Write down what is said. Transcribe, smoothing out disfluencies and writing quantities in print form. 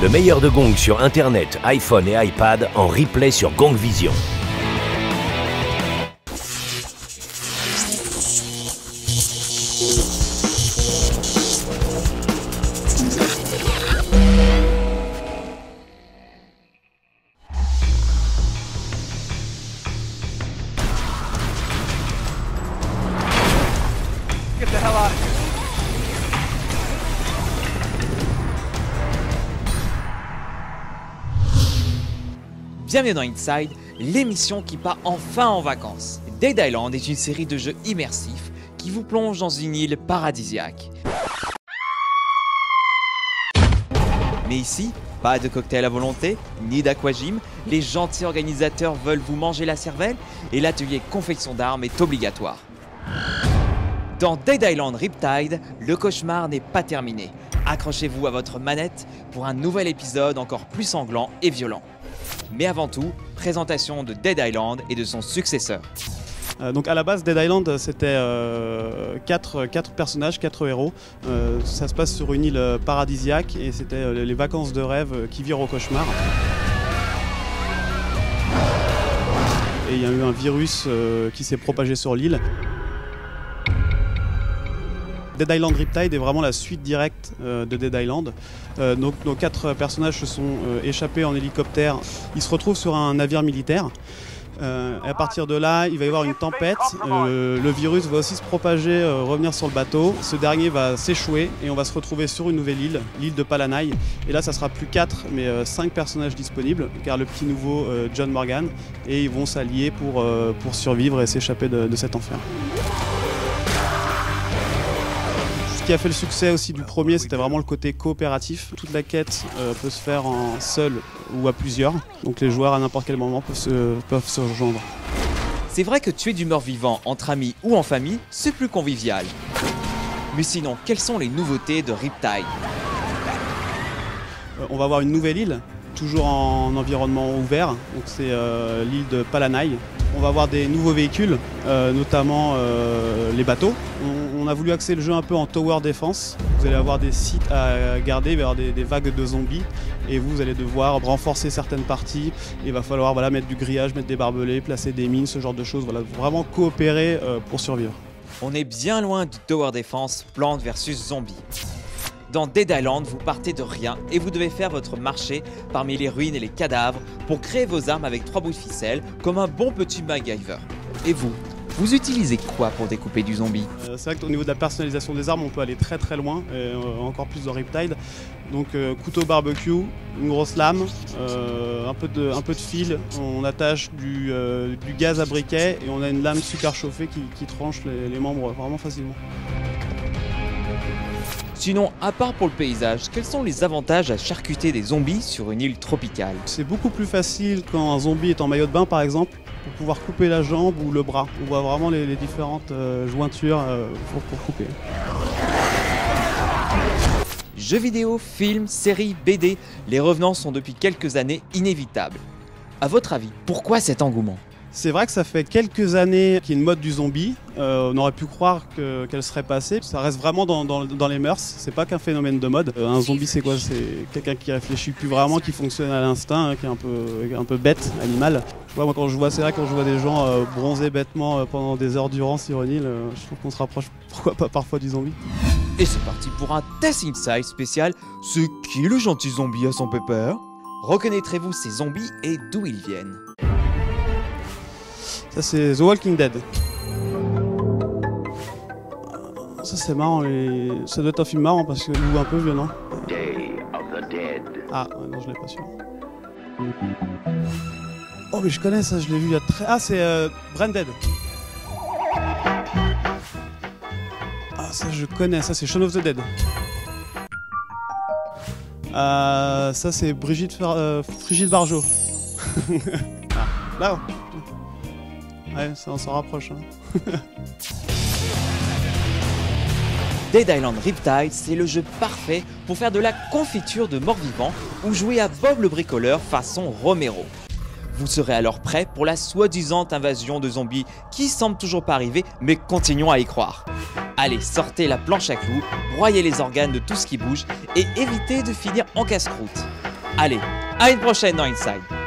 Le meilleur de Gong sur Internet, iPhone et iPad en replay sur Gong Vision. Get the hell out of here. Bienvenue dans Inside, l'émission qui part enfin en vacances. Dead Island est une série de jeux immersifs qui vous plonge dans une île paradisiaque. Mais ici, pas de cocktail à volonté, ni d'aquagym, les gentils organisateurs veulent vous manger la cervelle et l'atelier confection d'armes est obligatoire. Dans Dead Island Riptide, le cauchemar n'est pas terminé. Accrochez-vous à votre manette pour un nouvel épisode encore plus sanglant et violent. Mais avant tout, présentation de Dead Island et de son successeur. Donc à la base, Dead Island, c'était 4 personnages, 4 héros. Ça se passe sur une île paradisiaque et c'était les vacances de rêve qui virent au cauchemar. Et il y a eu un virus qui s'est propagé sur l'île. Dead Island Riptide est vraiment la suite directe de Dead Island. Nos 4 personnages se sont échappés en hélicoptère. Ils se retrouvent sur un navire militaire. Et à partir de là, il va y avoir une tempête. Le virus va aussi se propager, revenir sur le bateau. Ce dernier va s'échouer et on va se retrouver sur une nouvelle île, l'île de Palanai. Et là, ça sera plus 4, mais 5 personnages disponibles, car le petit nouveau John Morgan. Et ils vont s'allier pour survivre et s'échapper de cet enfer. Ce qui a fait le succès aussi du premier, c'était vraiment le côté coopératif. Toute la quête peut se faire en seul ou à plusieurs. Donc les joueurs à n'importe quel moment peuvent se rejoindre. C'est vrai que tuer du mort-vivant entre amis ou en famille, c'est plus convivial. Mais sinon, quelles sont les nouveautés de Riptide ? On va avoir une nouvelle île, toujours en environnement ouvert. Donc c'est l'île de Palanai. On va avoir des nouveaux véhicules, notamment les bateaux. On a voulu axer le jeu un peu en tower defense. Vous allez avoir des sites à garder, il va y avoir des vagues de zombies et vous allez devoir renforcer certaines parties. Il va falloir mettre du grillage, mettre des barbelés, placer des mines, ce genre de choses. Voilà, vraiment coopérer pour survivre. On est bien loin du tower defense plante versus zombie. Dans Dead Island, vous partez de rien et vous devez faire votre marché parmi les ruines et les cadavres pour créer vos armes avec 3 bouts de ficelle comme un bon petit MacGyver. Et vous utilisez quoi pour découper du zombie ? C'est vrai qu'au niveau de la personnalisation des armes, on peut aller très très loin, et encore plus dans Riptide. Donc couteau barbecue, une grosse lame, un peu de fil, on attache du gaz à briquet et on a une lame super chauffée qui tranche les membres vraiment facilement. Sinon, à part pour le paysage, quels sont les avantages à charcuter des zombies sur une île tropicale ? C'est beaucoup plus facile quand un zombie est en maillot de bain par exemple, pour pouvoir couper la jambe ou le bras. On voit vraiment les différentes jointures pour couper. Jeux vidéo, films, séries, BD, les revenants sont depuis quelques années inévitables. À votre avis, pourquoi cet engouement ? C'est vrai que ça fait quelques années qu'il y a une mode du zombie. On aurait pu croire qu'elle serait passée. Ça reste vraiment dans les mœurs. C'est pas qu'un phénomène de mode. Un zombie, c'est quoi ? C'est quelqu'un qui réfléchit plus vraiment, qui fonctionne à l'instinct, qui est un peu bête, animal. Moi, quand je vois des gens bronzer bêtement pendant des heures durant sur une île, je trouve qu'on se rapproche, pourquoi pas parfois, du zombie. Et c'est parti pour un test inside spécial. C'est qui le gentil zombie à son pépère ? Reconnaîtrez-vous ces zombies et d'où ils viennent ? Ça c'est The Walking Dead. Ça c'est marrant, ça doit être un film marrant parce que ou un peu violent. Day of the Dead. Ah non, je l'ai pas sûr. Oh mais je connais ça, je l'ai vu il y a très... Ah c'est Branded. Ah ça je connais, ça c'est Shaun of the Dead. Ça c'est Frigide Barjot. Ah, là. Ouais, ça on s'en rapproche. Hein. Dead Island Riptide, c'est le jeu parfait pour faire de la confiture de mort-vivant ou jouer à Bob le bricoleur façon Romero. Vous serez alors prêt pour la soi-disant invasion de zombies qui semble toujours pas arriver, mais continuons à y croire. Allez, sortez la planche à clous, broyez les organes de tout ce qui bouge et évitez de finir en casse-croûte. Allez, à une prochaine dans Inside.